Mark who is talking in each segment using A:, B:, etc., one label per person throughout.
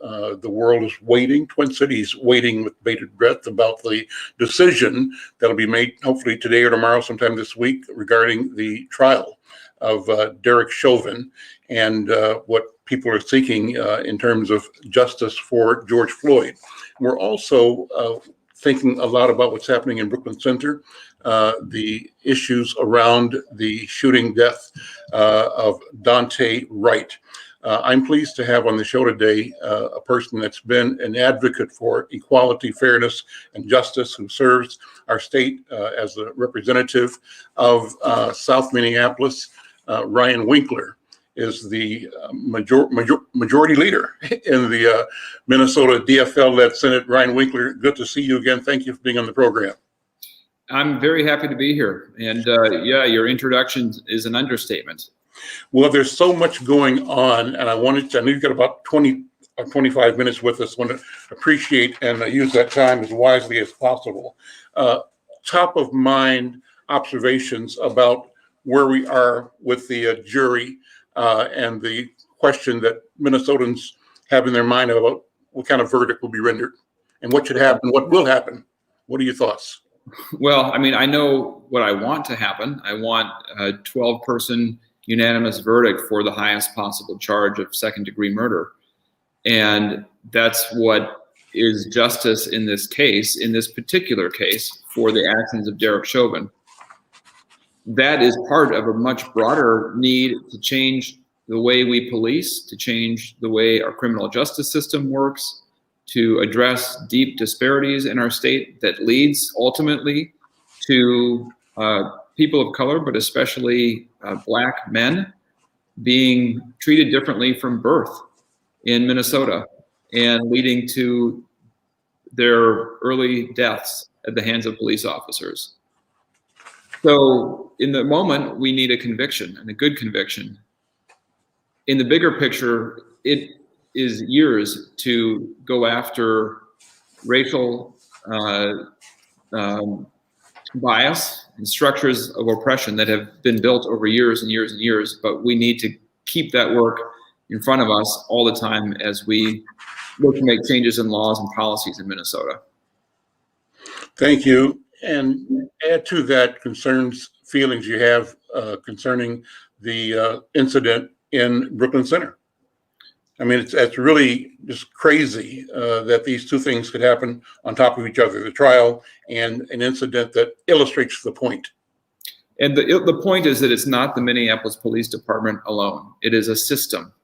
A: The world is waiting, Twin Cities waiting with bated breath about the decision that'll be made hopefully today or tomorrow, sometime this week, regarding the trial of Derek Chauvin and what people are seeking in terms of justice for George Floyd. We're also thinking a lot about what's happening in Brooklyn Center, the issues around the shooting death of Daunte Wright. I'm pleased to have on the show today a person that's been an advocate for equality, fairness, and justice, who serves our state as a representative of South Minneapolis. Ryan Winkler is the majority leader in the Minnesota DFL-led Senate. Ryan Winkler, good to see you again. Thank you for being on the program.
B: I'm very happy to be here. And yeah, your introduction is an understatement.
A: Well, there's so much going on, and I know you've got about 20 or 25 minutes with us. I want to appreciate and use that time as wisely as possible. Top of mind observations about where we are with the jury and the question that Minnesotans have in their mind about what kind of verdict will be rendered and what should happen, what will happen. What are your thoughts?
B: Well, I mean, I know what I want to happen. I want a 12-person unanimous verdict for the highest possible charge of second-degree murder. And that's what is justice in this case, in this particular case, for the actions of Derek Chauvin. That is part of a much broader need to change the way we police, to change the way our criminal justice system works, to address deep disparities in our state that leads ultimately to people of color, but especially Black men, being treated differently from birth in Minnesota and leading to their early deaths at the hands of police officers. So in the moment, we need a conviction, and a good conviction. In the bigger picture, it is years to go after racial bias and structures of oppression that have been built over years and years and years, but we need to keep that work in front of us all the time as we look to make changes in laws and policies in Minnesota.
A: Thank you. And add to that feelings you have concerning the incident in Brooklyn Center. I mean, it's really just crazy that these two things could happen on top of each other, the trial and an incident that illustrates the point.
B: And the point is that it's not the Minneapolis Police Department alone. It is a system.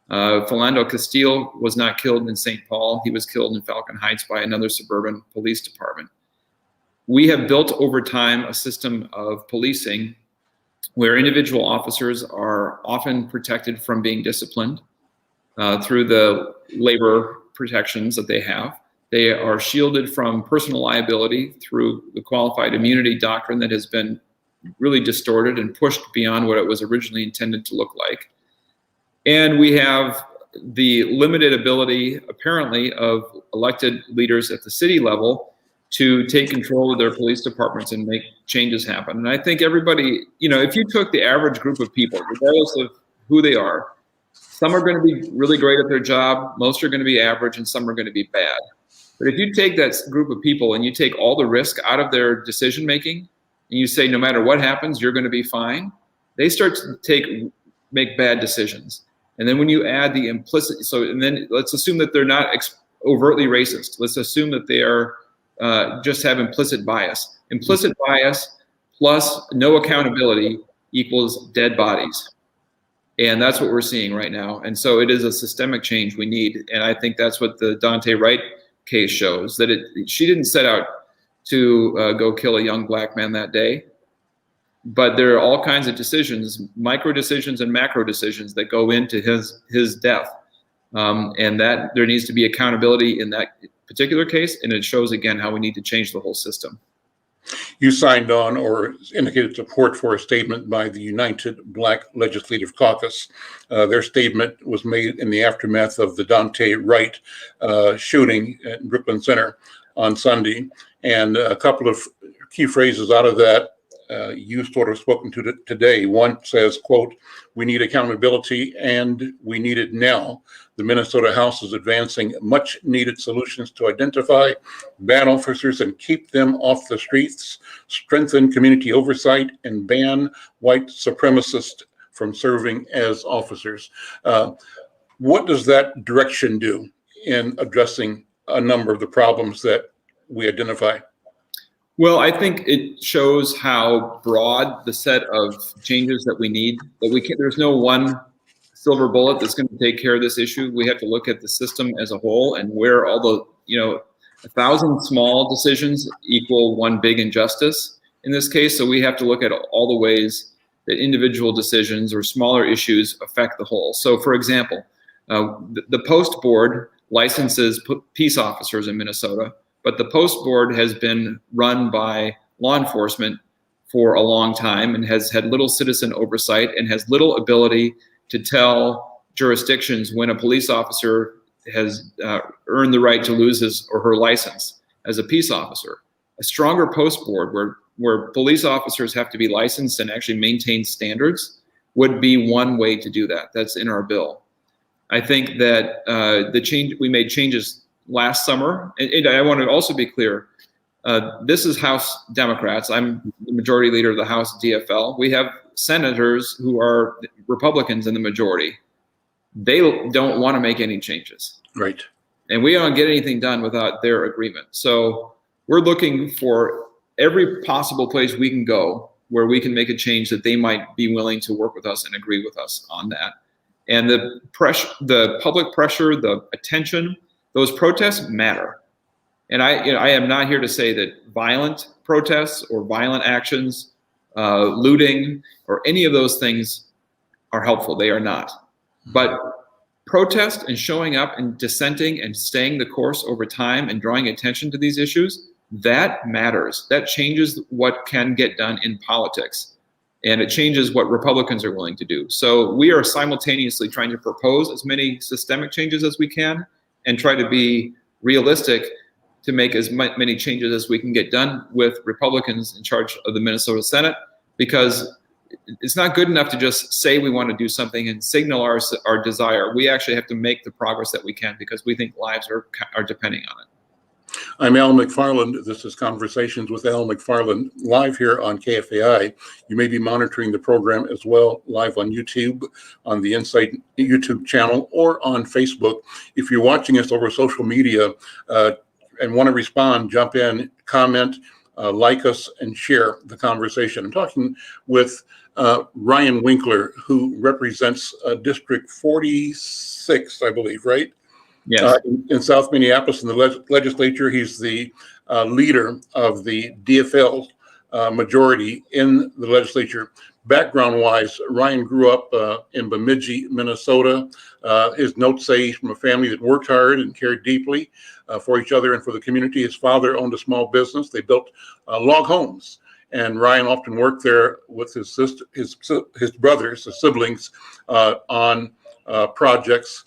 B: Philando Castile was not killed in St. Paul. He was killed in Falcon Heights by another suburban police department. We have built over time a system of policing where individual officers are often protected from being disciplined through the labor protections that they have. They are shielded from personal liability through the qualified immunity doctrine that has been really distorted and pushed beyond what it was originally intended to look like. And we have the limited ability, apparently, of elected leaders at the city level to take control of their police departments and make changes happen. And I think everybody, if you took the average group of people, regardless of who they are, some are going to be really great at their job, most are going to be average, and some are going to be bad. But if you take that group of people and you take all the risk out of their decision making, and you say no matter what happens, you're going to be fine, they start to make bad decisions. And then when you add the implicit, and then let's assume that they're not overtly racist. Let's assume that they are just have implicit bias. Implicit bias plus no accountability equals dead bodies. And that's what we're seeing right now. And so it is a systemic change we need. And I think that's what the Daunte Wright case shows, that she didn't set out to go kill a young Black man that day. But there are all kinds of decisions, micro decisions and macro decisions that go into his death. And that there needs to be accountability in that particular case. And it shows again how we need to change the whole system.
A: You signed on or indicated support for a statement by the United Black Legislative Caucus. Their statement was made in the aftermath of the Daunte Wright shooting at Brooklyn Center on Sunday. And a couple of key phrases out of that you sort of spoken to today. One says, quote, "We need accountability and we need it now. The Minnesota House is advancing much needed solutions to identify bad officers and keep them off the streets, strengthen community oversight, and ban white supremacists from serving as officers." What does that direction do in addressing a number of the problems that we identify?
B: Well, I think it shows how broad the set of changes that we need, that we can, there's no one silver bullet that's going to take care of this issue. We have to look at the system as a whole and where all the, 1,000 small decisions equal one big injustice in this case. So we have to look at all the ways that individual decisions or smaller issues affect the whole. So for example, the Post Board licenses peace officers in Minnesota, but the Post Board has been run by law enforcement for a long time and has had little citizen oversight and has little ability to tell jurisdictions when a police officer has earned the right to lose his or her license as a peace officer. A stronger Post Board where police officers have to be licensed and actually maintain standards would be one way to do that. That's in our bill. I think that we made changes last summer, and I want to also be clear, this is House Democrats. I'm the majority leader of the House DFL. We have senators who are Republicans in the majority. They don't want to make any changes.
A: Right.
B: And we don't get anything done without their agreement. So we're looking for every possible place we can go where we can make a change that they might be willing to work with us and agree with us on that. And the pressure, the public pressure, the attention, those protests matter. And I am not here to say that violent protests or violent actions, looting, or any of those things are helpful. They are not. But protest and showing up and dissenting and staying the course over time and drawing attention to these issues, that matters. That changes what can get done in politics. And it changes what Republicans are willing to do. So we are simultaneously trying to propose as many systemic changes as we can and try to be realistic to make as many changes as we can get done with Republicans in charge of the Minnesota Senate, because it's not good enough to just say we want to do something and signal our desire. We actually have to make the progress that we can because we think lives are depending on it.
A: I'm Al McFarlane. This is Conversations with Al McFarlane, live here on KFAI. You may be monitoring the program as well, live on YouTube, on the Insight YouTube channel, or on Facebook. If you're watching us over social media and want to respond, jump in, comment, like us, and share the conversation. I'm talking with Ryan Winkler, who represents District 46, I believe, right?
B: Yes.
A: In South Minneapolis in the legislature. He's the leader of the DFL majority in the legislature. Background-wise, Ryan grew up in Bemidji, Minnesota. His notes say he's from a family that worked hard and cared deeply for each other and for the community. His father owned a small business. They built log homes, and Ryan often worked there with his sister, his brothers, his siblings, on projects.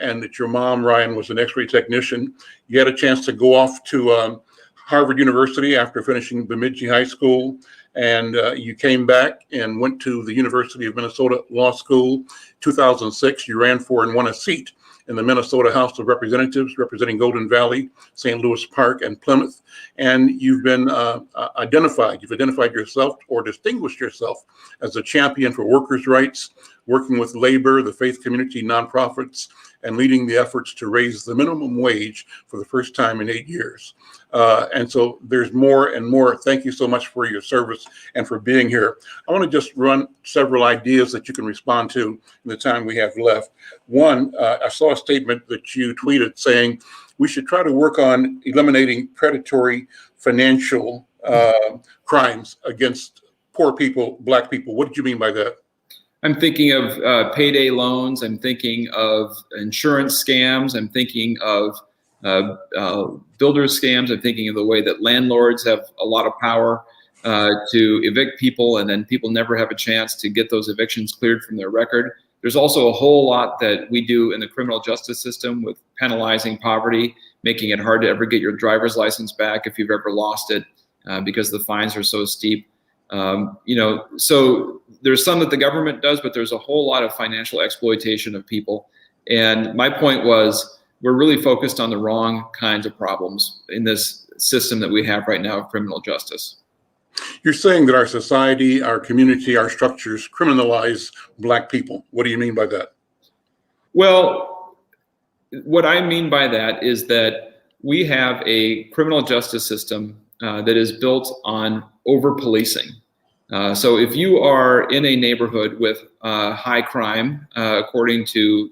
A: And that your mom, Ryan, was an X-ray technician. You had a chance to go off to Harvard University after finishing Bemidji High School, and you came back and went to the University of Minnesota Law School. 2006, you ran for and won a seat in the Minnesota House of Representatives, representing Golden Valley, St. Louis Park, and Plymouth. And you've been identified yourself or distinguished yourself as a champion for workers' rights, working with labor, the faith community, nonprofits, and leading the efforts to raise the minimum wage for the first time in 8 years. And so there's more and more. Thank you so much for your service and for being here. I want to just run several ideas that you can respond to in the time we have left. One, I saw a statement that you tweeted saying we should try to work on eliminating predatory financial crimes against poor people, Black people. What did you mean by that?
B: I'm thinking of payday loans. I'm thinking of insurance scams. I'm thinking of builder scams. I'm thinking of the way that landlords have a lot of power to evict people, and then people never have a chance to get those evictions cleared from their record. There's also a whole lot that we do in the criminal justice system with penalizing poverty, making it hard to ever get your driver's license back if you've ever lost it because the fines are so steep. So there's some that the government does, but there's a whole lot of financial exploitation of people. And my point was, we're really focused on the wrong kinds of problems in this system that we have right now of criminal justice.
A: You're saying that our society, our community, our structures criminalize Black people. What do you mean by that?
B: Well, what I mean by that is that we have a criminal justice system that is built on over-policing. So if you are in a neighborhood with high crime, according to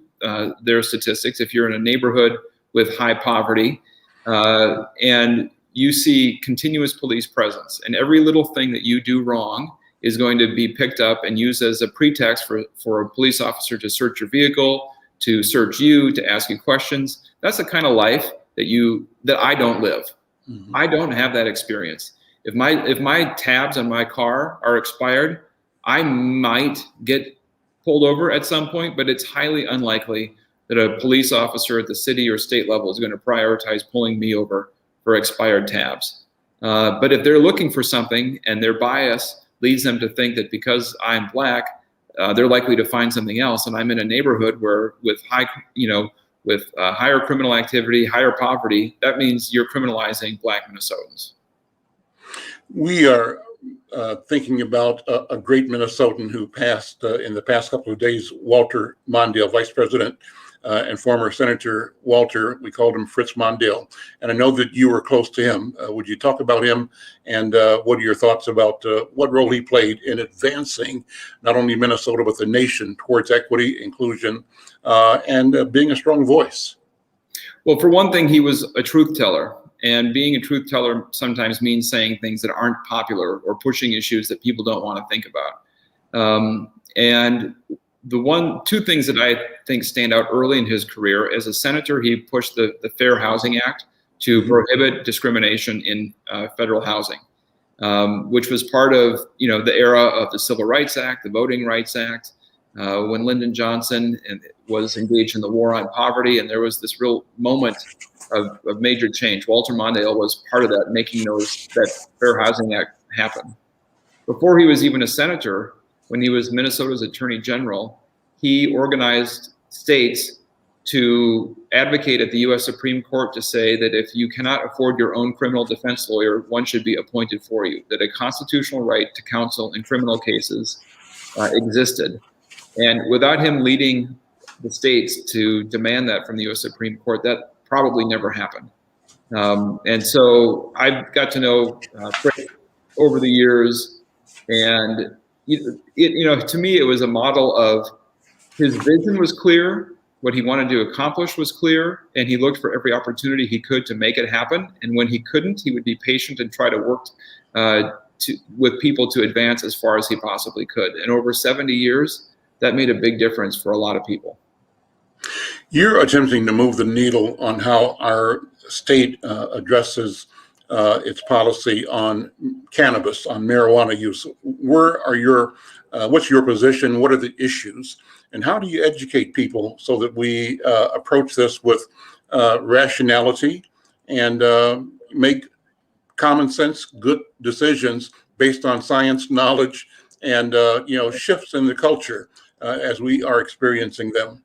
B: their statistics, if you're in a neighborhood with high poverty, and you see continuous police presence, and every little thing that you do wrong is going to be picked up and used as a pretext for a police officer to search your vehicle, to search you, to ask you questions. That's the kind of life that I don't live. Mm-hmm. I don't have that experience. If my tabs on my car are expired, I might get pulled over at some point, but it's highly unlikely that a police officer at the city or state level is going to prioritize pulling me over for expired tabs. But if they're looking for something and their bias leads them to think that because I'm Black, they're likely to find something else, and I'm in a neighborhood where with higher criminal activity, higher poverty, that means you're criminalizing Black Minnesotans.
A: We are thinking about a great Minnesotan who passed in the past couple of days, Walter Mondale, Vice President and former Senator Walter. We called him Fritz Mondale. And I know that you were close to him. Would you talk about him, and what are your thoughts about what role he played in advancing not only Minnesota, but the nation towards equity, inclusion, and being a strong voice?
B: Well, for one thing, he was a truth teller. And being a truth teller sometimes means saying things that aren't popular or pushing issues that people don't want to think about. And two things that I think stand out early in his career: as a senator, he pushed the Fair Housing Act to prohibit discrimination in federal housing, which was part of the era of the Civil Rights Act, the Voting Rights Act, when Lyndon Johnson was engaged in the war on poverty, and there was this real moment of major change. Walter Mondale was part of that, making that Fair Housing Act happen. Before he was even a senator, when he was Minnesota's Attorney General, he organized states to advocate at the U.S. Supreme Court to say that if you cannot afford your own criminal defense lawyer, one should be appointed for you, that a constitutional right to counsel in criminal cases existed. And without him leading the states to demand that from the U.S. Supreme Court, that probably never happened. And so I've got to know Fred over the years, and to me, it was a model of his vision was clear, what he wanted to accomplish was clear, and he looked for every opportunity he could to make it happen. And when he couldn't, he would be patient and try to work with people to advance as far as he possibly could. And over 70 years, that made a big difference for a lot of people.
A: You're attempting to move the needle on how our state addresses its policy on cannabis, on marijuana use. What's your position? What are the issues? And how do you educate people so that we approach this with rationality and make common sense, good decisions based on science, knowledge, and shifts in the culture as we are experiencing them?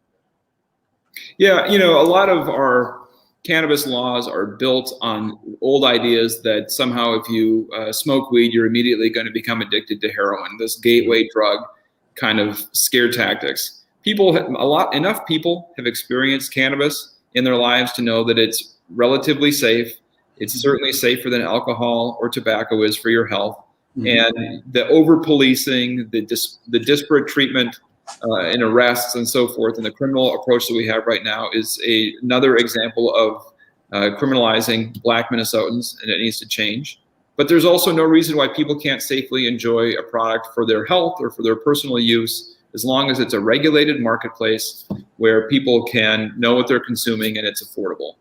B: Yeah, a lot of our cannabis laws are built on old ideas that somehow if you smoke weed, you're immediately going to become addicted to heroin, this gateway drug kind of scare tactics. Enough people have experienced cannabis in their lives to know that it's relatively safe. It's certainly safer than alcohol or tobacco is for your health. Mm-hmm. And the over-policing, the disparate treatment and arrests and so forth, and the criminal approach that we have right now is another example of criminalizing Black Minnesotans, and it needs to change. But there's also no reason why people can't safely enjoy a product for their health or for their personal use, as long as it's a regulated marketplace where people can know what they're consuming and it's affordable.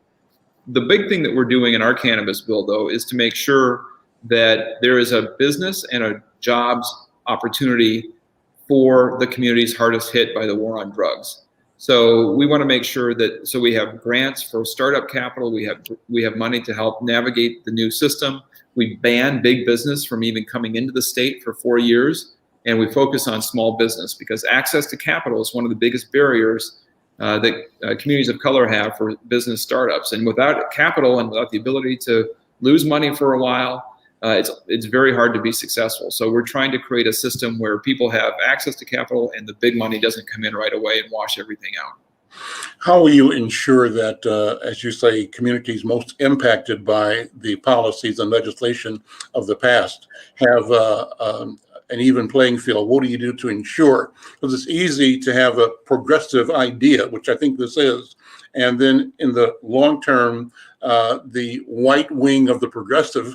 B: The big thing that we're doing in our cannabis bill, though, is to make sure that there is a business and a jobs opportunity for the communities hardest hit by the war on drugs. So we want to make sure that, so we have grants for startup capital, we have money to help navigate the new system. We ban big business from even coming into the state for 4 years, and we focus on small business because access to capital is one of the biggest barriers that communities of color have for business startups. And without capital and without the ability to lose money for a while, it's very hard to be successful. So we're trying to create a system where people have access to capital and the big money doesn't come in right away and wash everything out.
A: How will you ensure that, as you say, communities most impacted by the policies and legislation of the past have an even playing field? What do you do to ensure? Because it's easy to have a progressive idea, which I think this is, and then in the long term, the white wing of the progressive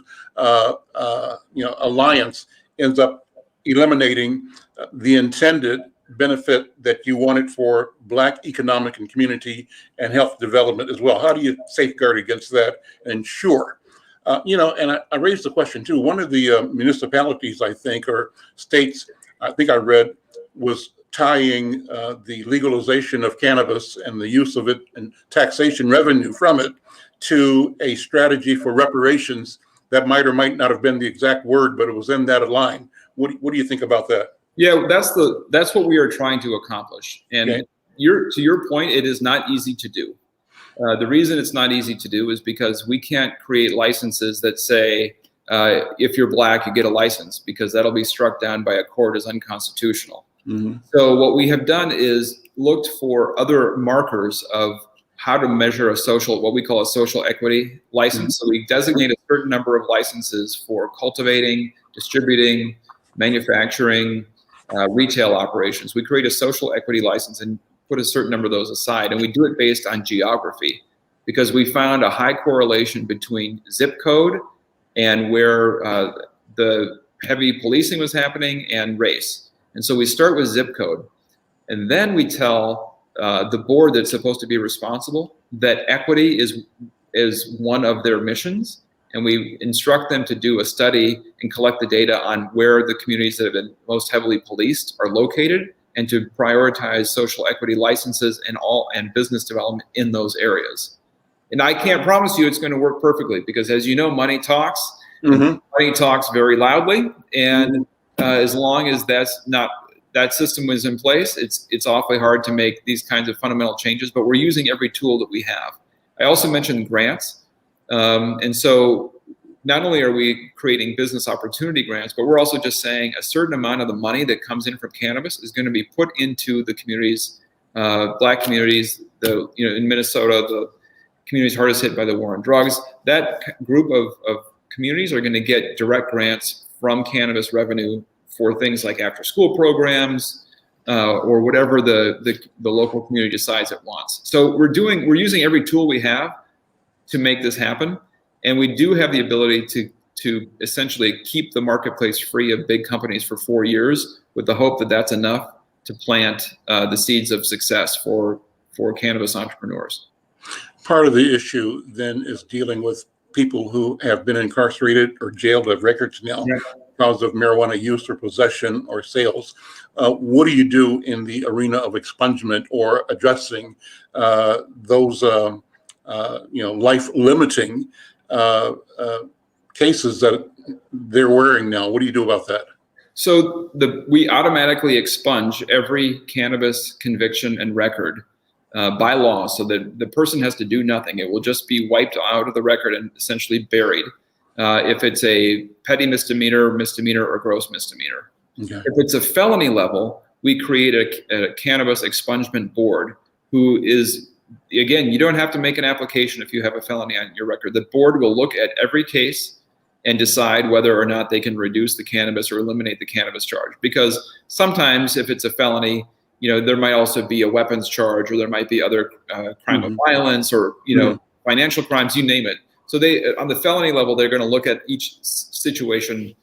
A: alliance ends up eliminating the intended benefit that you wanted for Black economic and community and health development as well. How do you safeguard against that and ensure? And I raised the question too. One of the municipalities, I think, or states, I think I read, was tying the legalization of cannabis and the use of it and taxation revenue from it to a strategy for reparations that might or might not have been the exact word, but it was in that line. What do you think about that?
B: Yeah, that's what we are trying to accomplish. And
A: okay.
B: To your point, it is not easy to do. The reason it's not easy to do is because we can't create licenses that say, if you're Black, you get a license, because that'll be struck down by a court as unconstitutional. Mm-hmm. So what we have done is looked for other markers of how to measure what we call a social equity license. Mm-hmm. So we designate a certain number of licenses for cultivating, distributing, manufacturing, retail operations. We create a social equity license and put a certain number of those aside, and we do it based on geography, because we found a high correlation between zip code and where the heavy policing was happening and race. And so we start with zip code, and then we tell the board that's supposed to be responsible that equity is one of their missions, and we instruct them to do a study and collect the data on where the communities that have been most heavily policed are located, and to prioritize social equity licenses and business development in those areas. And I can't promise you it's going to work perfectly, because as you know, money talks. Mm-hmm. Money talks very loudly, and as long as that system is in place, it's awfully hard to make these kinds of fundamental changes. But we're using every tool that we have. I also mentioned grants, and so not only are we creating business opportunity grants, but we're also just saying a certain amount of the money that comes in from cannabis is going to be put into the communities, Black communities, in Minnesota, the communities hardest hit by the war on drugs. That group of communities are going to get direct grants from cannabis revenue for things like after-school programs or whatever the local community decides it wants. So we're using every tool we have to make this happen. And we do have the ability to essentially keep the marketplace free of big companies for 4 years, with the hope that that's enough to plant the seeds of success for cannabis entrepreneurs.
A: Part of the issue then is dealing with people who have been incarcerated or jailed, have records now because of marijuana use or possession or sales. What do you do in the arena of expungement or addressing those life-limiting cases that they're wearing now? What do you do about that?
B: So we automatically expunge every cannabis conviction and record by law, so that the person has to do nothing. It will just be wiped out of the record and essentially buried if it's a petty misdemeanor, or gross misdemeanor. Okay. If it's a felony level, we create a cannabis expungement board who is, again, you don't have to make an application if you have a felony on your record. The board will look at every case and decide whether or not they can reduce the cannabis or eliminate the cannabis charge. Because sometimes if it's a felony, there might also be a weapons charge, or there might be other crime of violence, or financial crimes, you name it. So on the felony level, they're going to look at each situation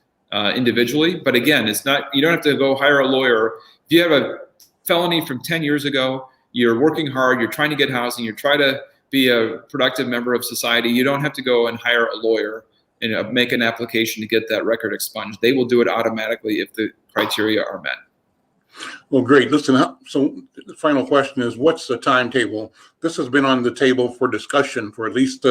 B: individually. But again, you don't have to go hire a lawyer. If you have a felony from 10 years ago, you're working hard, you're trying to get housing, you're trying to be a productive member of society, you don't have to go and hire a lawyer and make an application to get that record expunged. They will do it automatically if the criteria are met.
A: Well, great. Listen, so the final question is, what's the timetable? This has been on the table for discussion for at least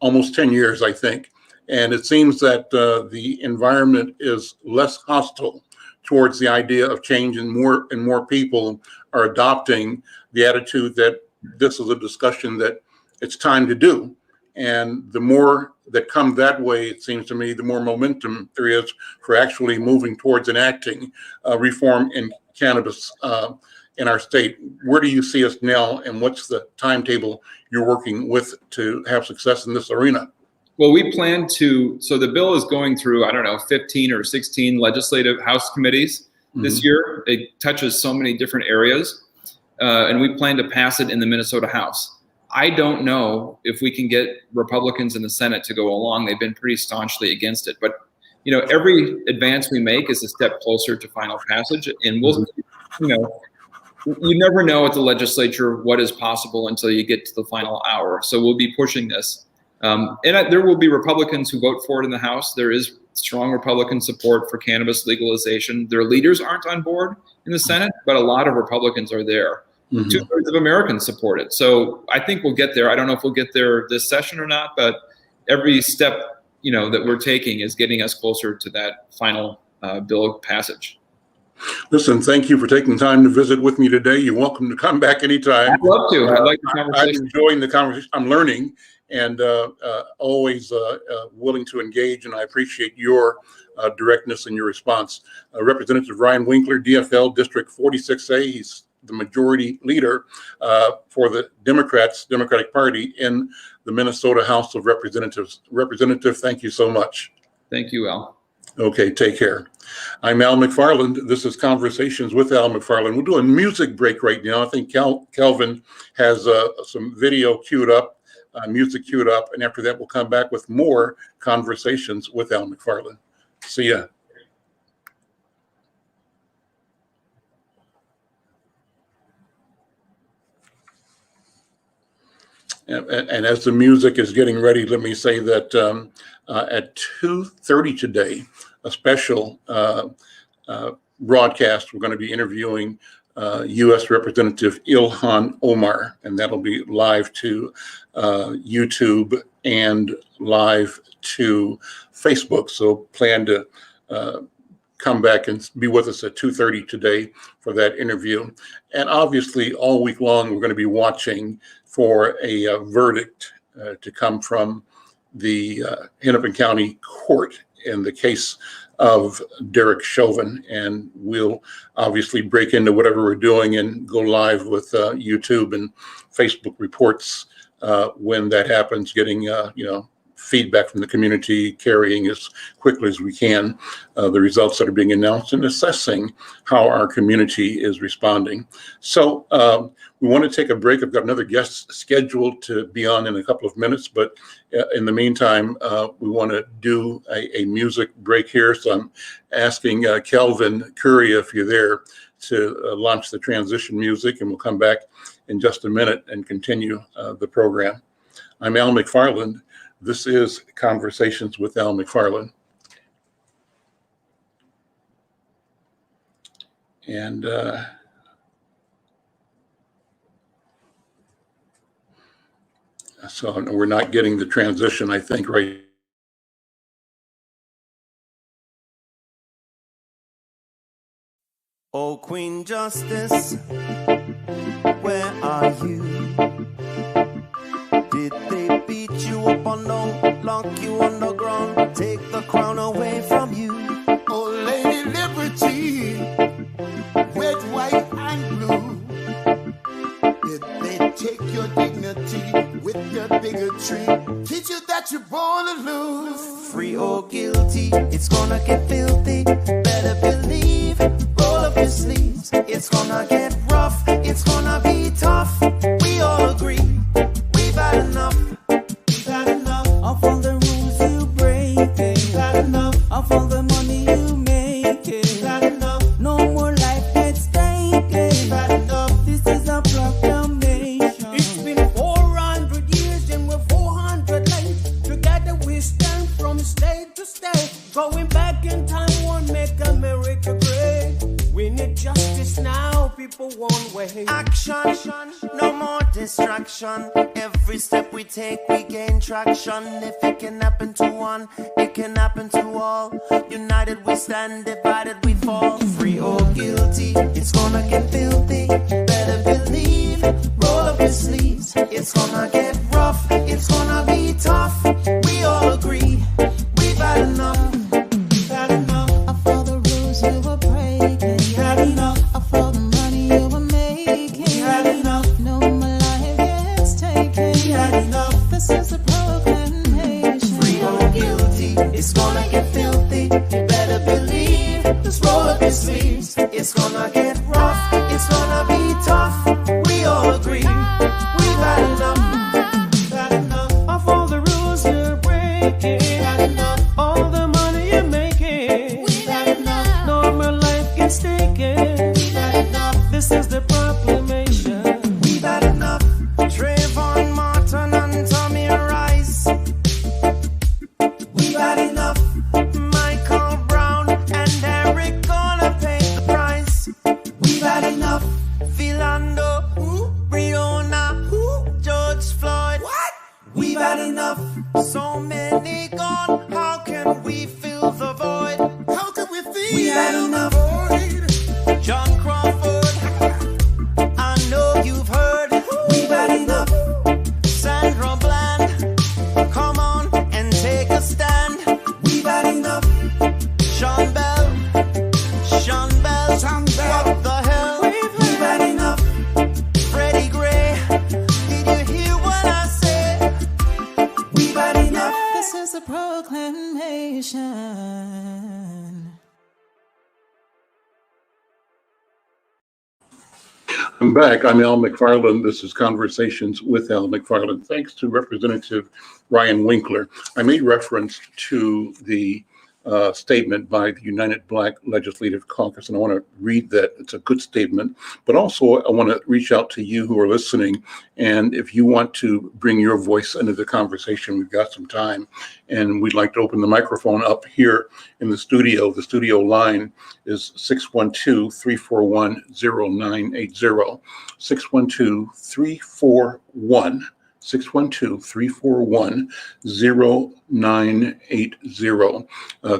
A: almost 10 years, I think. And it seems that the environment is less hostile towards the idea of change, and more people are adopting the attitude that this is a discussion that it's time to do. And the more that come that way, it seems to me, the more momentum there is for actually moving towards enacting reform in cannabis in our state. Where do you see us now, and what's the timetable you're working with to have success in this arena?
B: Well, we plan to, so the bill is going through, 15 or 16 legislative House committees this year. It touches so many different areas, and we plan to pass it in the Minnesota House. I don't know if we can get Republicans in the Senate to go along. They've been pretty staunchly against it, but every advance we make is a step closer to final passage, and we'll, you never know at the legislature what is possible until you get to the final hour. So we'll be pushing this. And there will be Republicans who vote for it in the House. There is strong Republican support for cannabis legalization. Their leaders aren't on board in the Senate, but a lot of Republicans are there. 2/3 of Americans support it. So I think we'll get there. I don't know if we'll get there this session or not, but every step, that we're taking is getting us closer to that final bill passage.
A: Listen, thank you for taking time to visit with me today. You're welcome to come back anytime.
B: I'd love to. I'd like the conversation.
A: I'm enjoying the conversation. I'm learning and always willing to engage, and I appreciate your directness in your response. Representative Ryan Winkler, DFL District 46A, he's the majority leader for the Democratic Party in the Minnesota House of Representatives. Representative, thank you so much.
B: Thank you, Al.
A: Okay, take care. I'm Al McFarlane. This is Conversations with Al McFarlane. We'll do a music break right now. I think Kelvin has some video queued up, music queued up, and after that we'll come back with more Conversations with Al McFarlane. See ya. And as the music is getting ready, let me say that at 2:30 today, a special broadcast, we're going to be interviewing U.S. Representative Ilhan Omar, and that'll be live to YouTube and live to Facebook. So plan to come back and be with us at 2:30 today for that interview. And obviously, all week long, we're going to be watching for a verdict to come from the Hennepin County Court in the case of Derek Chauvin. And we'll obviously break into whatever we're doing and go live with YouTube and Facebook reports when that happens, getting feedback from the community, carrying as quickly as we can the results that are being announced, and assessing how our community is responding. So we want to take a break. I've got another guest scheduled to be on in a couple of minutes, but in the meantime, we want to do a music break here. So I'm asking Kelvin Curry, if you're there, to launch the transition music, and we'll come back in just a minute and continue the program. I'm Al McFarlane. This is Conversations with Al McFarlane. And so we're not getting the transition, I think, right.
C: Oh, Queen Justice, where are you? Did they beat you up or no? Lock you underground, take the crown away from you?
D: Oh, Lady Liberty, red, white, and blue. Did they take your dignity with your bigotry? Teach you that you're born to lose.
C: Free or guilty, it's gonna get filthy. Better believe, roll up your sleeves. It's gonna get rough, it's gonna be tough. We all agree, we've had enough.
D: We've had enough
C: of all the rules you break.
D: We've had enough
C: of all the money you make.
D: We've had enough.
C: No more life at stake.
D: We've had enough.
C: This is a proclamation.
D: It's been 400 years and we're 400 late. Together we stand from state to state. Going back in time won't make America great. We need justice
C: people one way. Action, no more distraction. Every step we take, we gain traction. If it can happen to one, it can happen to all. United we stand, divided we fall. Free or guilty, it's gonna get filthy. Better believe, roll up your sleeves. It's gonna get rough, it's gonna be tough. We all agree, we've had enough. We've had enough of all the rules you were breaking. We had enough of all the money you were making. We had enough. No more life gets taken. We had enough. This is a proclamation. Free or guilty, it's gonna get filthy. You better believe, just roll up your sleeves. It's gonna get rough, it's gonna be tough. We all agree, we've had enough. We've had enough of all the rules you're breaking. We've had enough. All the money you're making. We've had enough. No more life gets taken. We've had enough. This is the proclamation. We've had enough. Trayvon Martin and Tommy Rice. We've had enough. Michael Brown and Eric gonna pay the price. We've had enough. Philando, Breonna, George Floyd. What? We've had enough. So many gone. How can we fill the void? How can we fill? We had enough. John Crawford, I know you've heard. We've had enough. Sandra Bland, come on and take a stand. We've had enough. Sean Bell, what the hell? We've had enough. Freddie Gray, did you hear what I said? We've had enough. This is a proclamation.
A: I'm back. I'm Al McFarlane. This is Conversations with Al McFarlane. Thanks to Representative Ryan Winkler. I made reference to the statement by the United Black Legislative Caucus, and I want to read that. It's a good statement, but also I want to reach out to you who are listening, and if you want to bring your voice into the conversation, we've got some time, and we'd like to open the microphone up here in the studio. The studio line is 612-341-0980, 612-341-0980.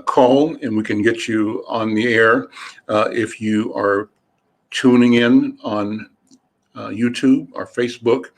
A: Call and we can get you on the air. If you are tuning in on YouTube or Facebook,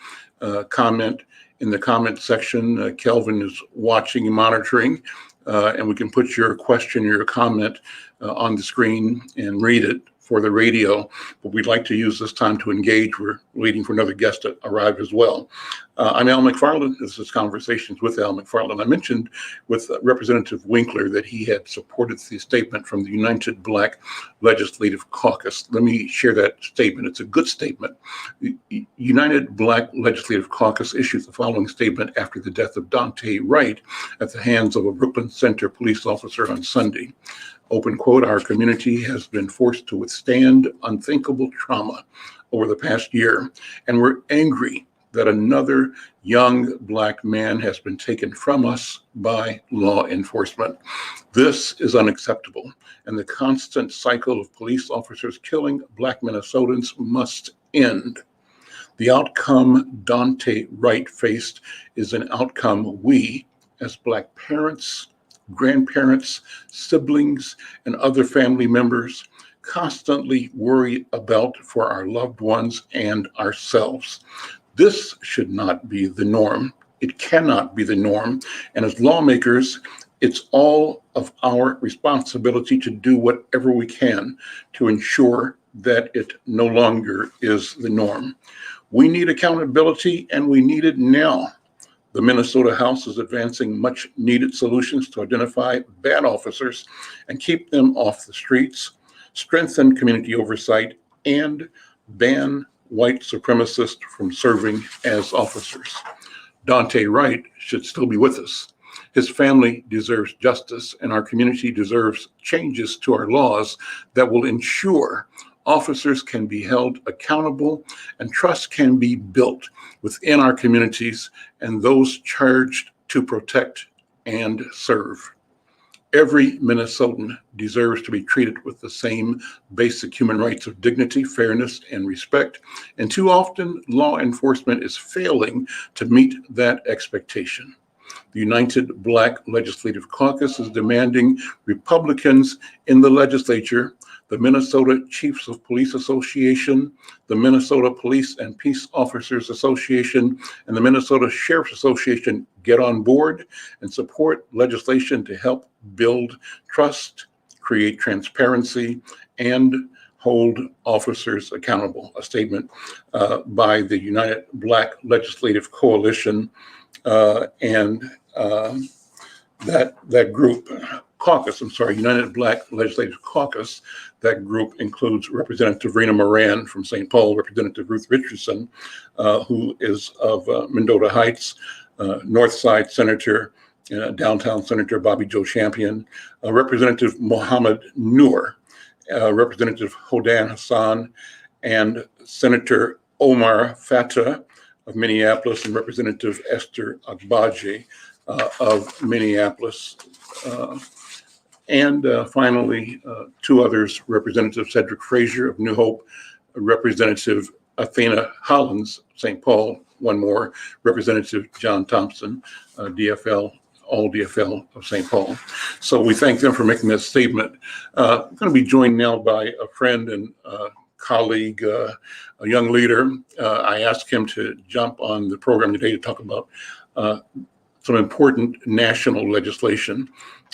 A: comment in the comment section. Kelvin is watching and monitoring, and we can put your question or your comment on the screen and read it for the radio, but we'd like to use this time to engage. We're waiting for another guest to arrive as well. I'm Al McFarlane. This is Conversations with Al McFarlane. I mentioned with Representative Winkler that he had supported the statement from the United Black Legislative Caucus. Let me share that statement. It's a good statement. The United Black Legislative Caucus issued the following statement after the death of Dante Wright at the hands of a Brooklyn Center police officer on Sunday. Open quote, "Our community has been forced to withstand unthinkable trauma over the past year, and we're angry that another young Black man has been taken from us by law enforcement. This is unacceptable, and the constant cycle of police officers killing Black Minnesotans must end. The outcome Dante Wright faced is an outcome we, as Black parents, grandparents, siblings, and other family members constantly worry about for our loved ones and ourselves. This should not be the norm. It cannot be the norm. And as lawmakers, it's all of our responsibility to do whatever we can to ensure that it no longer is the norm. We need accountability, and we need it now. The Minnesota House is advancing much needed solutions to identify bad officers and keep them off the streets, strengthen community oversight, and ban white supremacists from serving as officers. Dante Wright should still be with us. His family deserves justice, and our community deserves changes to our laws that will ensure officers can be held accountable and trust can be built within our communities and those charged to protect and serve." Every Minnesotan deserves to be treated with the same basic human rights of dignity, fairness, and respect. And too often, law enforcement is failing to meet that expectation. The United Black Legislative Caucus is demanding Republicans in the legislature, the Minnesota Chiefs of Police Association, the Minnesota Police and Peace Officers Association, and the Minnesota Sheriff's Association get on board and support legislation to help build trust, create transparency, and hold officers accountable. A statement by the United Black Legislative Coalition and that group, United Black Legislative Caucus. That group includes Representative Rena Moran from St. Paul, Representative Ruth Richardson, who is of Mendota Heights, North Side Senator, Downtown Senator Bobby Joe Champion, Representative Mohammed Noor, Representative Hodan Hassan, and Senator Omar Fattah of Minneapolis, and Representative Esther Agbaje of Minneapolis. And finally, two others, Representative Cedric Frazier of New Hope, Representative Athena Hollins, St. Paul, one more, Representative John Thompson, DFL, all DFL of St. Paul. So we thank them for making that statement. I'm going to be joined now by a friend and colleague, a young leader. I asked him to jump on the program today to talk about some important national legislation,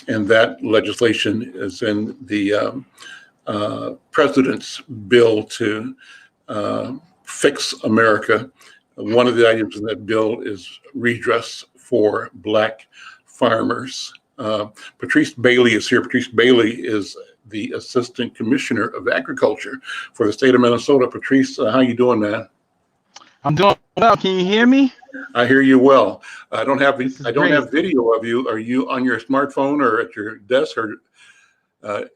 A: and that legislation is in the president's bill to fix America. One of the items in that bill is redress for Black farmers. Patrice Bailey is here. Patrice Bailey is the Assistant Commissioner of Agriculture for the state of Minnesota. Patrice, how you doing, man?
E: I'm doing well. Can you hear me?
A: I hear you well. I don't have video of you. Are you on your smartphone or at your desk, or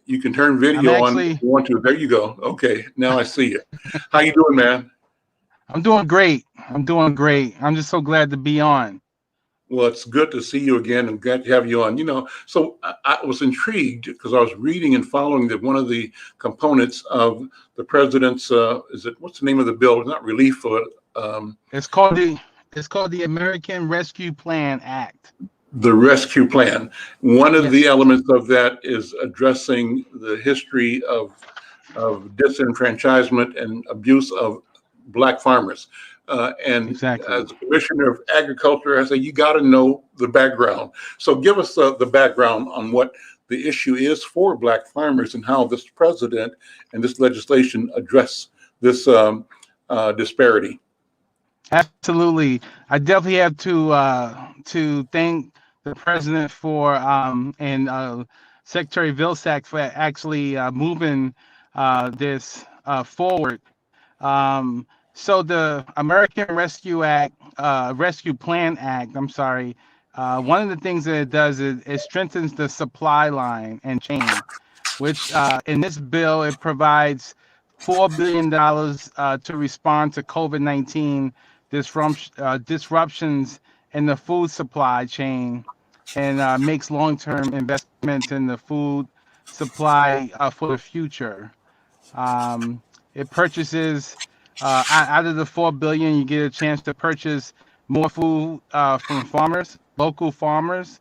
A: you can turn video on if you want to? There you go. Okay, now I see you. How you doing, man?
E: I'm doing great. I'm just so glad to be on.
A: Well, it's good to see you again and glad to have you on. So I was intrigued because I was reading and following that one of the components of the president's, what's the name of the bill? It's not relief, but
E: it's called the American Rescue Plan Act.
A: The Rescue Plan. One of the elements of that is addressing the history of disenfranchisement and abuse of Black farmers. Exactly. As Commissioner of Agriculture, I say you got to know the background. So give us the background on what the issue is for Black farmers and how this president and this legislation address this disparity.
E: Absolutely. I definitely have to thank the president for and Secretary Vilsack for actually moving this forward. So the American Rescue Plan Act, one of the things that it does is it strengthens the supply line and chain, which in this bill, it provides $4 billion to respond to COVID-19 disruptions in the food supply chain, and makes long-term investments in the food supply for the future. It purchases out of the $4 billion, you get a chance to purchase more food from local farmers,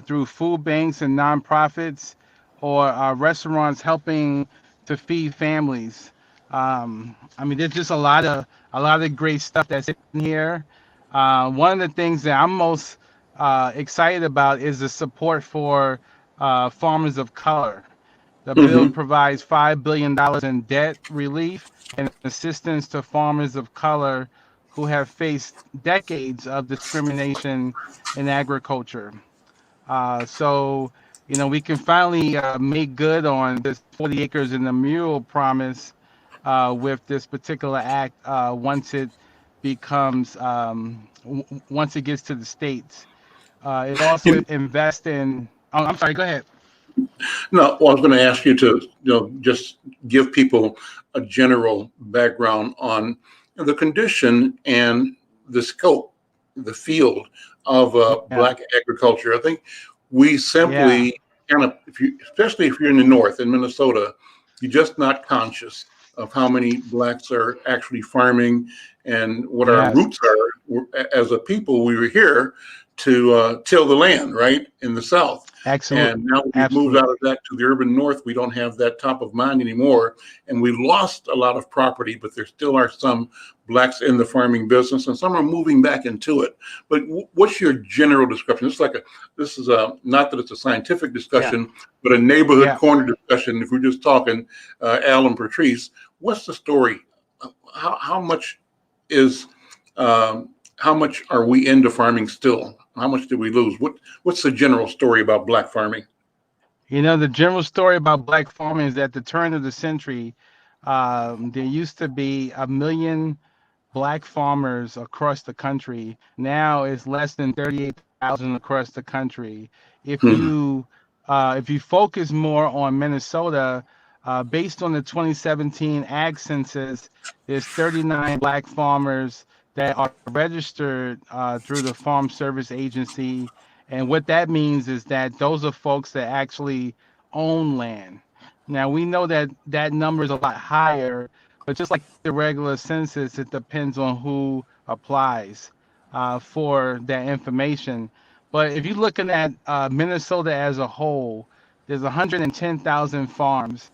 E: through food banks and nonprofits, or restaurants helping to feed families. There's just a lot of great stuff that's in here. One of the things that I'm most excited about is the support for farmers of color. The bill provides $5 billion in debt relief and assistance to farmers of color who have faced decades of discrimination in agriculture. So we can finally make good on this 40 acres in the mural promise with this particular act once it becomes, once it gets to the states. It also invests in, I'm sorry, go ahead.
A: No, well, I was going to ask you to, just give people a general background on the condition and the scope, the field of Black agriculture. I think we simply kind of, especially if you're in the north, in Minnesota, you're just not conscious of how many blacks are actually farming and what our
E: Yes,
A: roots are. As a people, we were here to till the land, right, in the South.
E: absolutely,
A: And now we've moved out
E: absolutely.
A: of that to the urban north. We don't have that top of mind anymore. And we lost a lot of property, but there still are some blacks in the farming business and some are moving back into it. But what's your general description? This is not that it's a scientific
E: Yeah,
A: discussion, but a neighborhood
E: yeah.
A: corner discussion. If we're just talking, Al and Patrice, what's the story? How much is how much are we into farming still? How much did we lose? What's the general story about black farming?
E: You know, the general story about black farming is at the turn of the century, there used to be 1 million black farmers across the country. Now it's less than 38,000 across the country. If
A: Hmm.
E: you if you focus more on Minnesota, based on the 2017 ag census, there's 39 black farmers that are registered through the Farm Service Agency. And what that means is that those are folks that actually own land. Now we know that that number is a lot higher, but just like the regular census, it depends on who applies for that information. But if you're looking at Minnesota as a whole, there's 110,000 farms,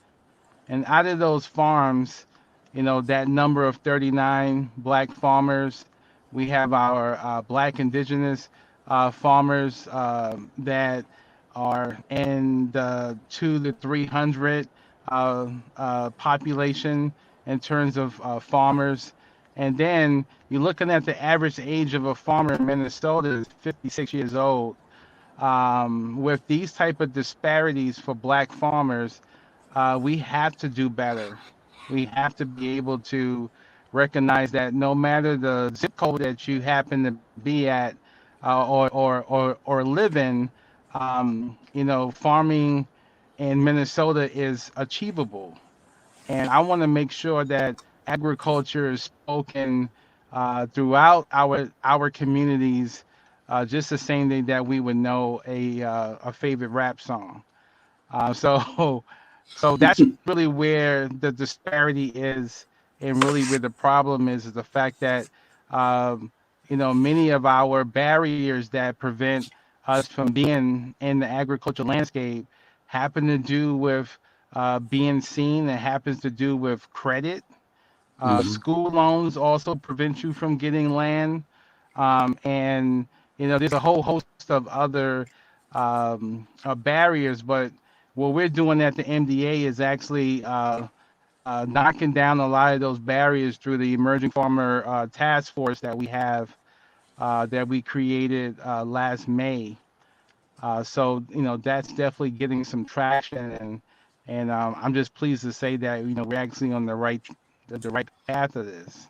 E: and out of those farms, you know, that number of 39 black farmers, we have our black indigenous farmers that are in the 2 to 300 population in terms of farmers. And then you're looking at the average age of a farmer in Minnesota is 56 years old. With these type of disparities for black farmers, we have to do better. We have to be able to recognize that no matter the zip code that you happen to be at or live in, you know, farming in Minnesota is achievable. And I want to make sure that agriculture is spoken throughout our communities, just the same thing that we would know a favorite rap song. So so that's really where the disparity is, and really where the problem is the fact that um, you know, many of our barriers that prevent us from being in the agricultural landscape happen to do with being seen. It happens to do with credit.
A: Hmm.
E: School loans also prevent you from getting land, and you know, there's a whole host of other barriers. But what we're doing at the MDA is actually knocking down a lot of those barriers through the Emerging Farmer Task Force that we have that we created last May. So you know, that's definitely getting some traction, and I'm just pleased to say that, you know, we're actually on the right path of this.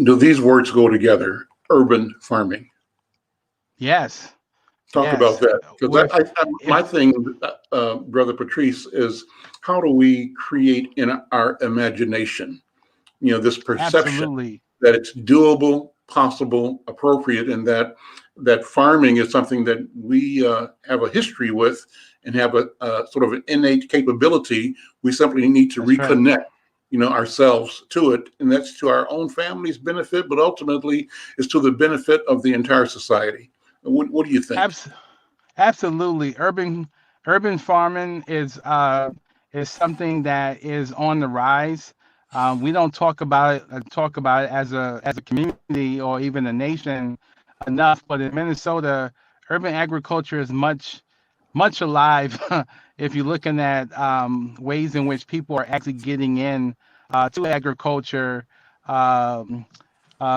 A: Do these words go together? Urban farming.
E: Yes,
A: Talk about
E: yes.
A: that, because
E: With
A: my
E: if
A: thing, Brother Patrice, is how do we create in our imagination, this perception
E: absolutely,
A: that it's doable, possible, appropriate, and that farming is something that we have a history with and have a sort of an innate capability. We simply need to
E: that's right.
A: reconnect, ourselves to it, and that's to our own family's benefit, but ultimately is to the benefit of the entire society. What do you think?
E: Abs- Absolutely. Urban farming is something that is on the rise. We don't talk about it as a community or even a nation enough, but in Minnesota, urban agriculture is much alive. If you're looking at ways in which people are actually getting in to agriculture, um,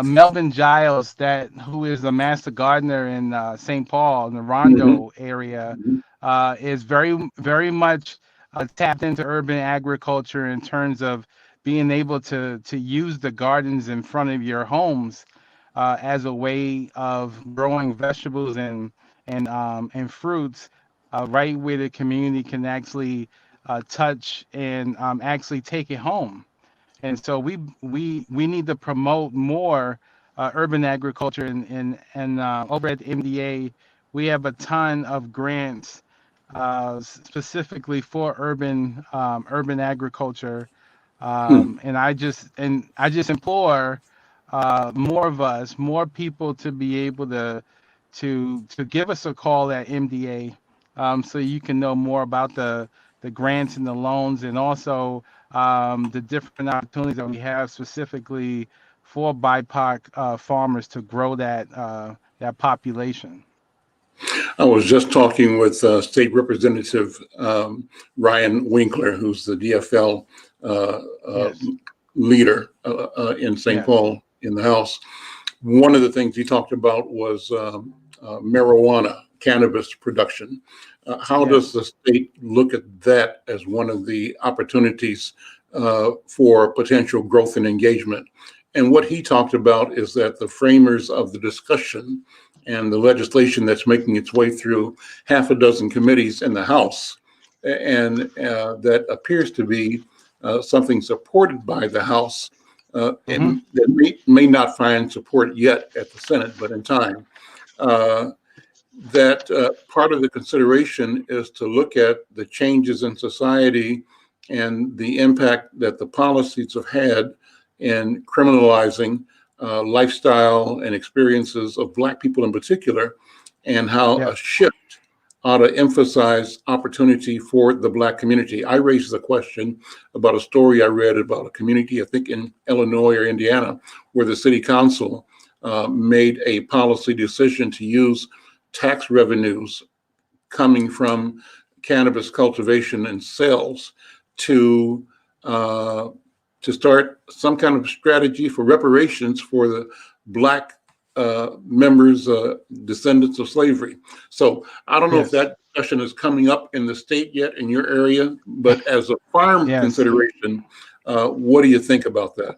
E: Melvin Giles, that who is a master gardener in St. Paul, in the
A: Hmm.
E: Rondo area, is very much tapped into urban agriculture in terms of being able to use the gardens in front of your homes as a way of growing vegetables and fruits right where the community can actually touch and actually take it home. And so we need to promote more urban agriculture, and over at the MDA we have a ton of grants specifically for urban agriculture.
A: Hmm.
E: And I just implore more of us, more people to be able to give us a call at MDA, so you can know more about the grants and the loans, and also the different opportunities that we have specifically for BIPOC farmers to grow that population.
A: I was just talking with State Representative Ryan Winkler, who's the DFL
E: Yes,
A: leader in St.
E: yes,
A: Paul in the House. One of the things he talked about was marijuana, cannabis production. How does
E: yes.
A: the state look at that as one of the opportunities for potential growth and engagement? And what he talked about is that the framers of the discussion and the legislation that's making its way through half a dozen committees in the House, and that appears to be something supported by the House,
E: Hmm.
A: and that may not find support yet at the Senate, but in time. Uh, that part of the consideration is to look at the changes in society and the impact that the policies have had in criminalizing lifestyle and experiences of Black people in particular, and how a
E: Yes.
A: shift ought to emphasize opportunity for the Black community. I raised the question about a story I read about a community, I think in Illinois or Indiana, where the city council made a policy decision to use tax revenues coming from cannabis cultivation and sales to uh, to start some kind of strategy for reparations for the Black members, descendants of slavery. So I don't know if
E: Yes.
A: that discussion is coming up in the state yet in your area, but as a farm
E: Yes.
A: consideration, what do you think about that?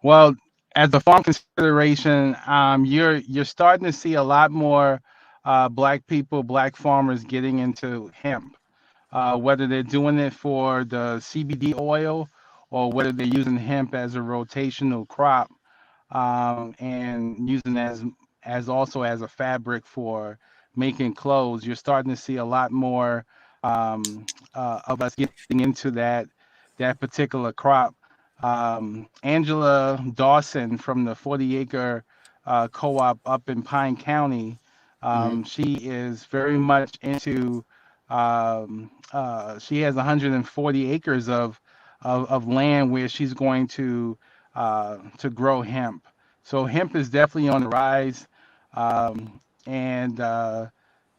E: Well, as a farm consideration, you're starting to see a lot more Black people, Black farmers getting into hemp, whether they're doing it for the CBD oil or whether they're using hemp as a rotational crop, and using as also as a fabric for making clothes. You're starting to see a lot more of us getting into that particular crop. Angela Dawson from the 40 acre co-op up in Pine County,
A: Mhm.
E: she is very much into. She has 140 acres of land where she's going to grow hemp. So hemp is definitely on the rise, and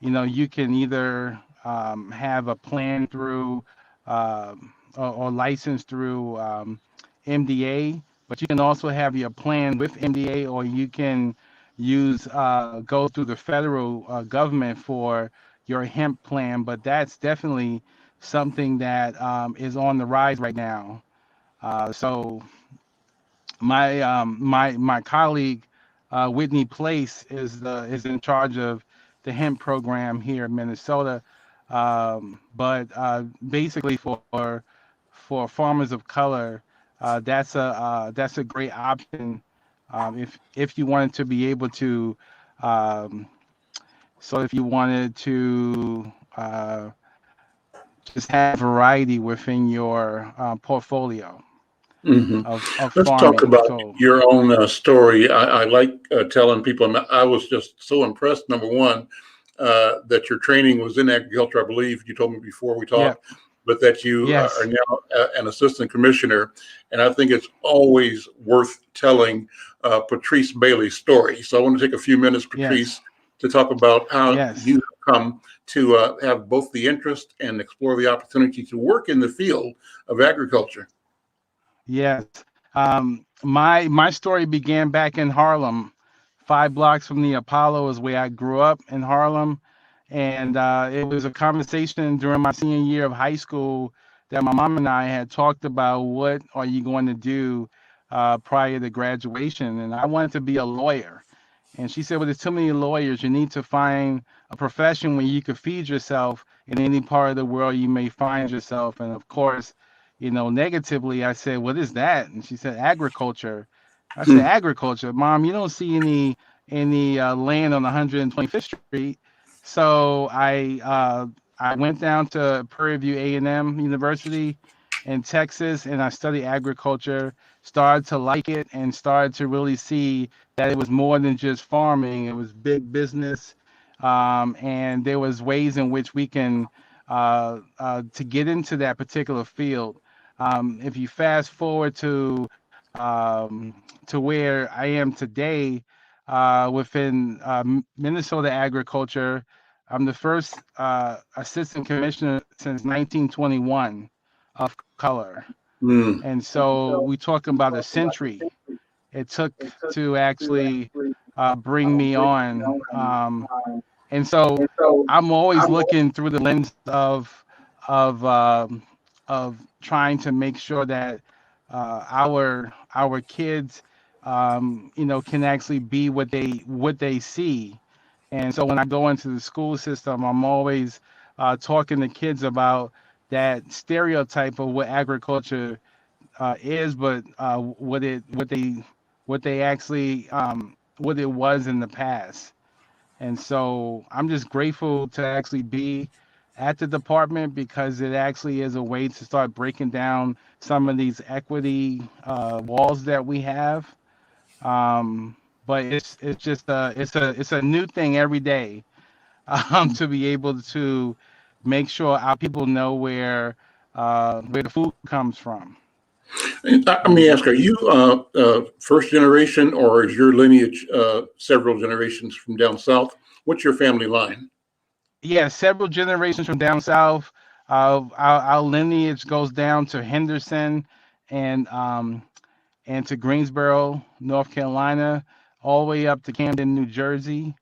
E: you can either have a plan through or license through MDA, but you can also have your plan with MDA, or you can use go through the federal government for your hemp plan. But that's definitely something that is on the rise right now. So my colleague Whitney Place is in charge of the hemp program here in Minnesota. But basically for farmers of color, that's a great option, if you wanted to be able to um, so if you wanted to just have variety within your portfolio
A: Mhm.
E: of
A: Let's talk
E: farming.
A: about
E: So
A: your own story. I like telling people, and I was just so impressed, number one, that your training was in agriculture, I believe you told me before we
E: yeah,
A: talked, but that you are
E: yes,
A: now an assistant commissioner. And I think it's always worth telling Patrice Bailey's story. So I want to take a few minutes,
E: yes,
A: Patrice, to talk about how you
E: yes,
A: have come to have both the interest and explore the opportunity to work in the field of agriculture.
E: yes. My story began back in Harlem. 5 blocks from the Apollo is where I grew up in Harlem, and it was a conversation during my senior year of high school that my mom and I had talked about what are you going to do prior to graduation, and I wanted to be a lawyer. And she said, well, there's too many lawyers. You need to find a profession where you could feed yourself in any part of the world you may find yourself. And of course, negatively, I said, what is that? And she said, agriculture. I said,
A: Hmm.
E: agriculture, Mom, you don't see any land on 125th Street. So I went down to Prairie View A&M University in Texas, and I studied agriculture, started to like it, and started to really see that it was more than just farming. It was big business, and there was ways in which we can to get into that particular field. If you fast forward to where I am today, within Minnesota agriculture, I'm the first assistant commissioner since 1921 of color.
A: Mm.
E: And so we talking about a century it took to actually bring me on. And so I'm always looking through the lens of trying to make sure that our kids, can actually be what they see. And so when I go into the school system, I'm always talking to kids about that stereotype of what agriculture is, but what they actually what it was in the past. And so I'm just grateful to actually be at the department because it actually is a way to start breaking down some of these equity walls that we have. But it's just it's a new thing every day to be able to make sure our people know where the food comes from.
A: Let me ask, are you first generation, or is your lineage several generations from down south? What's your family line?
E: Yeah, several generations from down south. Our lineage goes down to Henderson and to Greensboro, North Carolina, all the way up to Camden, New Jersey,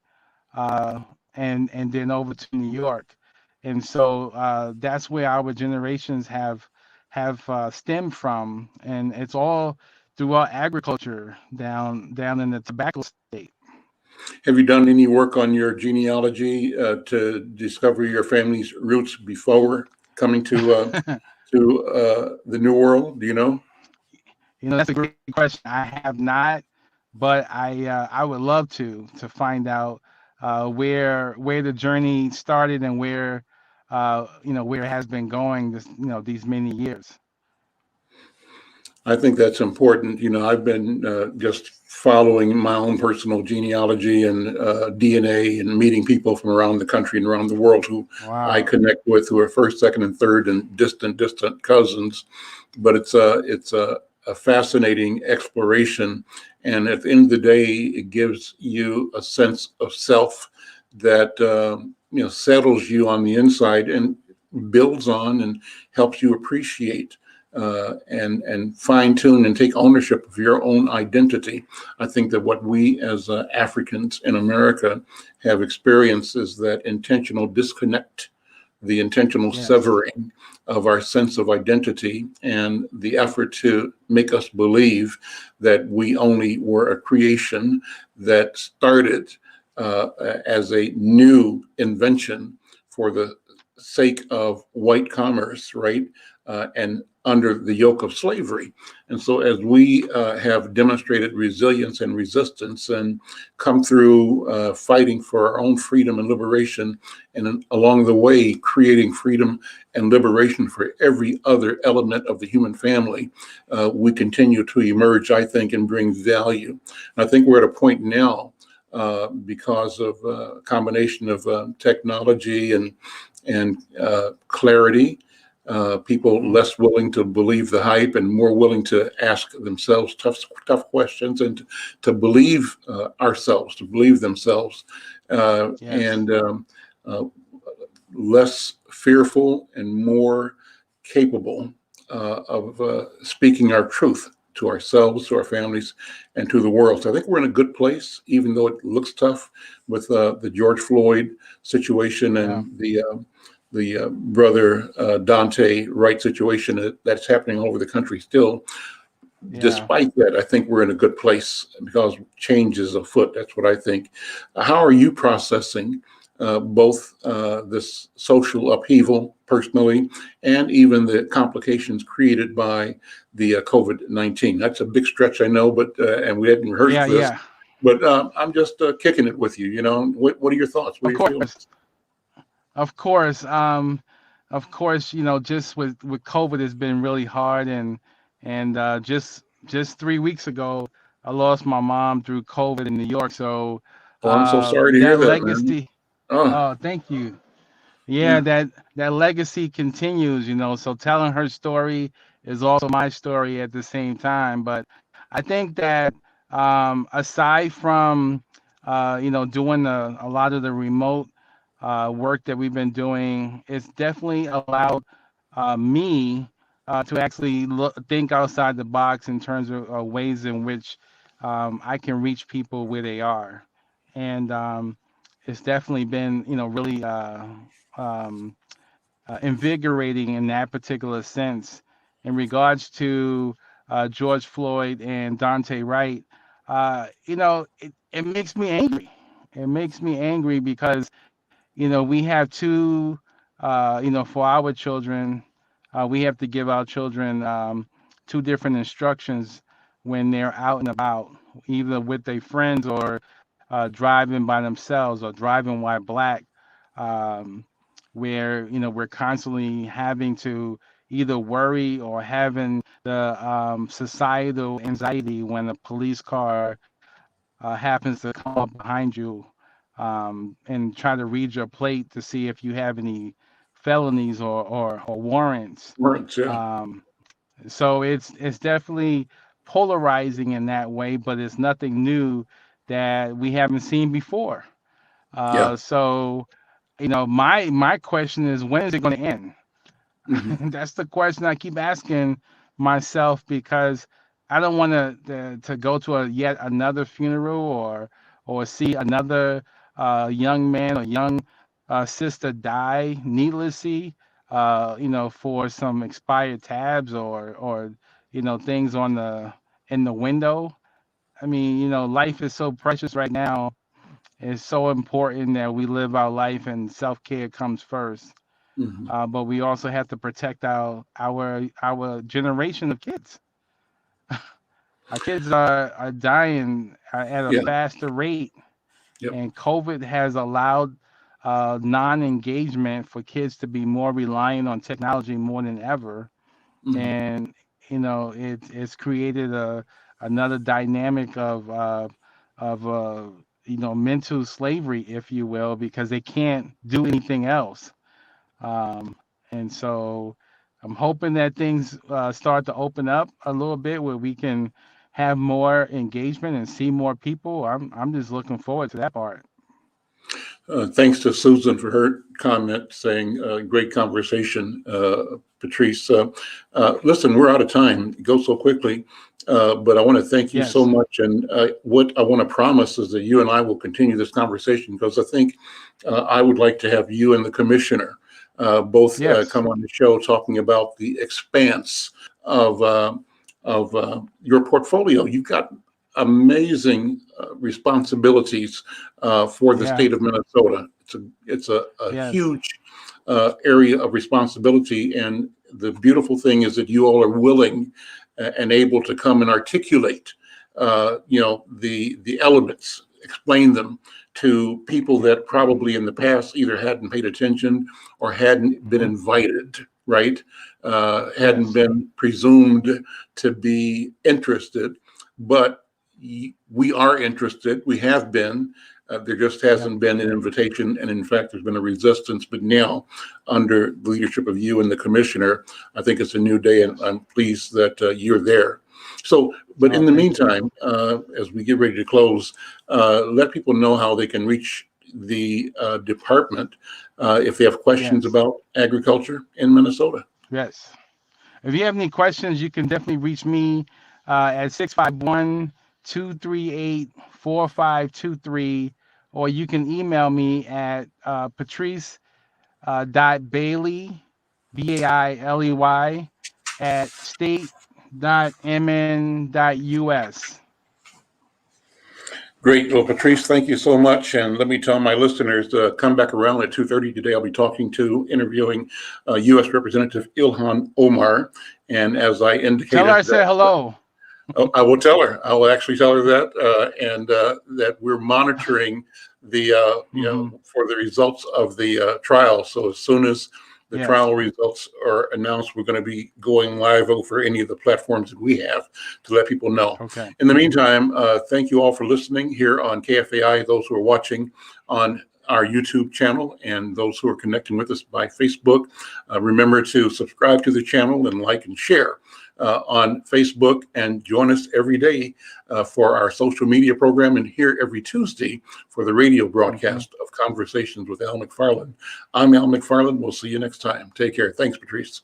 E: and then over to New York. And so that's where our generations have stemmed from, and it's all throughout agriculture down in the tobacco state.
A: Have you done any work on your genealogy to discover your family's roots before coming to the New World? Do you know?
E: That's a great question. I have not, but I would love to find out where the journey started and where where it has been going these many years.
A: I think that's important. I've been just following my own personal genealogy and DNA and meeting people from around the country and around the world who I
E: Wow.
A: connect with, who are first, second, and third, and distant cousins. But it's a fascinating exploration, and at the end of the day, it gives you a sense of self that settles you on the inside and builds on and helps you appreciate and fine tune and take ownership of your own identity. I think that what we as Africans in America have experienced is that intentional disconnect, the intentional
E: Yes.
A: severing of our sense of identity, and the effort to make us believe that we only were a creation that started as a new invention for the sake of white commerce, right? And under the yoke of slavery. And so as we have demonstrated resilience and resistance and come through fighting for our own freedom and liberation, and along the way creating freedom and liberation for every other element of the human family, we continue to emerge, I think, and bring value. And I think we're at a point now because of a combination of technology and clarity, people less willing to believe the hype and more willing to ask themselves tough questions and to believe ourselves, to believe themselves,
E: Yes.
A: and less fearful and more capable of speaking our truth to ourselves, to our families, and to the world. So I think we're in a good place, even though it looks tough with the George Floyd situation and the brother Dante Wright situation that's happening all over the country still.
E: Yeah.
A: Despite that, I think we're in a good place because change is afoot. That's what I think. How are you processing both this social upheaval personally and even the complications created by the COVID-19? That's a big stretch, I know, but and we hadn't rehearsed
E: Yeah,
A: this.
E: yeah.
A: But I'm just kicking it with you. What are your thoughts? What are
E: Of
A: your feelings?
E: course. Of course, just with COVID, it's been really hard, and just 3 weeks ago, I lost my mom through COVID in New York. So
A: Oh, I'm so sorry to hear
E: that
A: that, man.
E: legacy.
A: Oh,
E: Oh, thank you. Yeah,
A: yeah.
E: that legacy continues. So telling her story is also my story at the same time. But I think that aside from doing a lot of the remote work that we've been doing, it's definitely allowed me to actually think outside the box in terms of ways in which I can reach people where they are, and it's definitely been really um, invigorating in that particular sense. In regards to George Floyd and Dante Wright, it makes me angry. It makes me angry because we have two, for our children, we have to give our children two different instructions when they're out and about, either with their friends or driving by themselves or driving while black, um, where we're constantly having to either worry or having the societal anxiety when a police car happens to come up behind you and try to read your plate to see if you have any felonies or warrants.
A: Words, yeah.
E: So it's definitely polarizing in that way, but it's nothing new that we haven't seen before.
A: Yeah.
E: So my question is, when is it going to end?
A: Mhm.
E: That's the question I keep asking myself, because I don't want to go to a yet another funeral or see another young man or young sister die needlessly, for some expired tabs or things in the window. I mean, life is so precious right now. It's so important that we live our life, and self-care comes first.
A: Mhm.
E: But we also have to protect our generation of kids. Our kids are dying at a
A: Yeah.
E: faster rate,
A: Yep.
E: and COVID has allowed non-engagement for kids to be more reliant on technology more than ever.
A: Mhm.
E: And it's created another dynamic of mental slavery, if you will, because they can't do anything else. Um, and so I'm hoping that things start to open up a little bit where we can have more engagement and see more people. I'm just looking forward to that part.
A: Thanks to Susan for her comment saying, great conversation, Patrice. Listen, we're out of time. It goes so quickly, but I want to thank you so
E: Yes.
A: much. And what I want to promise is that you and I will continue this conversation, because I think I would like to have you and the commissioner both
E: Yes.
A: come on the show talking about the expanse of your portfolio. You've got amazing responsibilities for the
E: Yeah.
A: state of Minnesota. It's a
E: Yes.
A: huge area of responsibility, and the beautiful thing is that you all are willing and able to come and articulate, the elements, explain them to people that probably in the past either hadn't paid attention or hadn't been
E: Mhm.
A: invited, right? Hadn't
E: Yes.
A: been presumed to be interested, but we are interested. We have been. There just
E: Yep.
A: hasn't been an invitation, and in fact, there's been a resistance. But now, under the leadership of you and the commissioner, I think it's a new day, and
E: Yes.
A: I'm pleased that you're there. So, but
E: Oh,
A: in the
E: thank you.
A: meantime, as we get ready to close, let people know how they can reach the department if they have questions
E: Yes.
A: about agriculture in Minnesota.
E: Yes. If you have any questions, you can definitely reach me at 651-238-4523, or you can email me at Patrice .Bailey, Bailey, at state.mn.us.
A: Great. Well, Patrice, thank you so much. And let me tell my listeners to come back around at 2:30 today. I'll be interviewing U.S. Representative Ilhan Omar. And as I
E: Tell her
A: indicated,
E: I said hello.
A: I will tell her. I will actually tell her that, and that we're monitoring for the results of the trial. So as soon as the
E: Yes.
A: trial results are announced, we're going to be going live over any of the platforms that we have to let people know.
E: Okay.
A: In the meantime, thank you all for listening here on KFAI, those who are watching on our YouTube channel and those who are connecting with us by Facebook. Remember to subscribe to the channel and like and share on Facebook, and join us every day for our social media program, and here every Tuesday for the radio broadcast of Conversations with Al McFarlane. I'm Al McFarlane. We'll see you next time. Take care. Thanks, Patrice.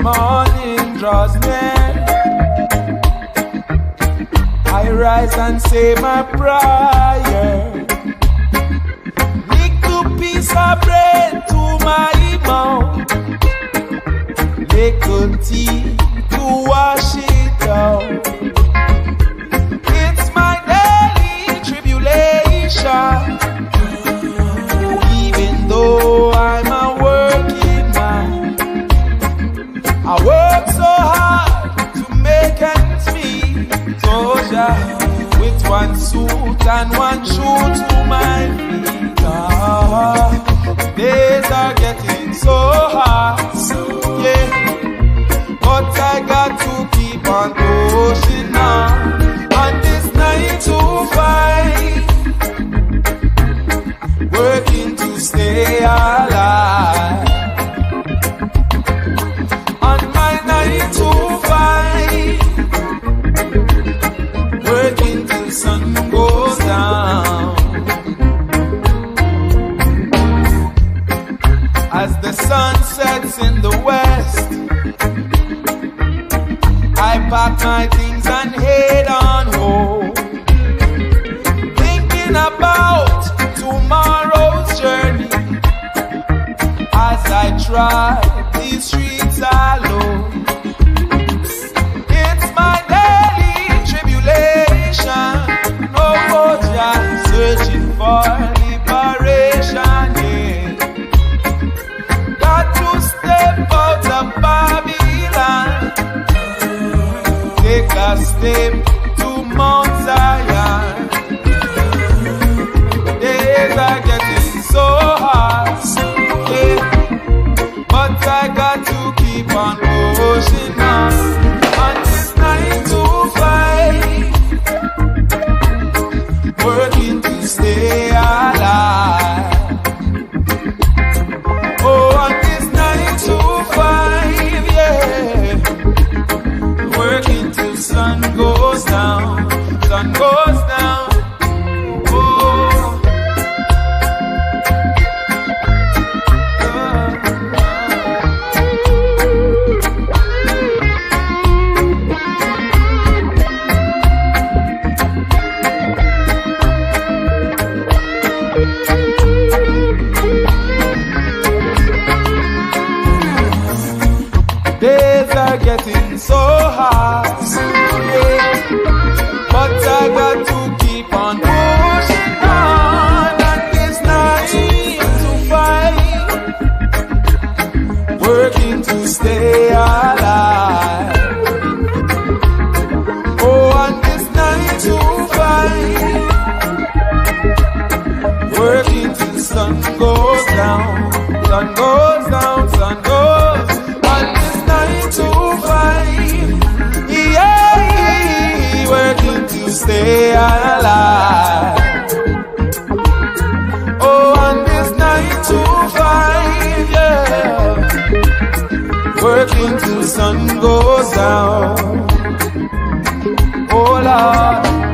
C: Morning draws near, I rise and say my prayer. Little piece of bread to my mouth, little tea to wash it out. It's my daily tribulation, even though I'm a working man. I work so hard to make ends meet, soldier, with one suit and one shoe to my feet. Days are getting so hard, yeah, but I got to keep on pushing on this 9 to 5, working to stay alive. Working till the sun goes down. As the sun sets in the west, I pack my things and head on home, thinking about tomorrow's journey as I try these streets alone. Searching for liberation, yeah. Got to step out of Babylon, take a step to Mount Zion. Days are getting so hard, yeah, but I got to keep on pushing on this 9 to 5, working to stay alive. Oh, on this 9 to 5, yeah, working till sun goes down, sun goes down. Days are getting so hard, yeah, but I got to keep on pushing on this 9 to 5, working to stay alive. Oh, on this 9 to 5, working till the sun goes down, sun goes down, sun goes. To 5, yeah, working to stay alive. Oh, on this 9 to 5, yeah, working till the sun goes down. Oh Lord.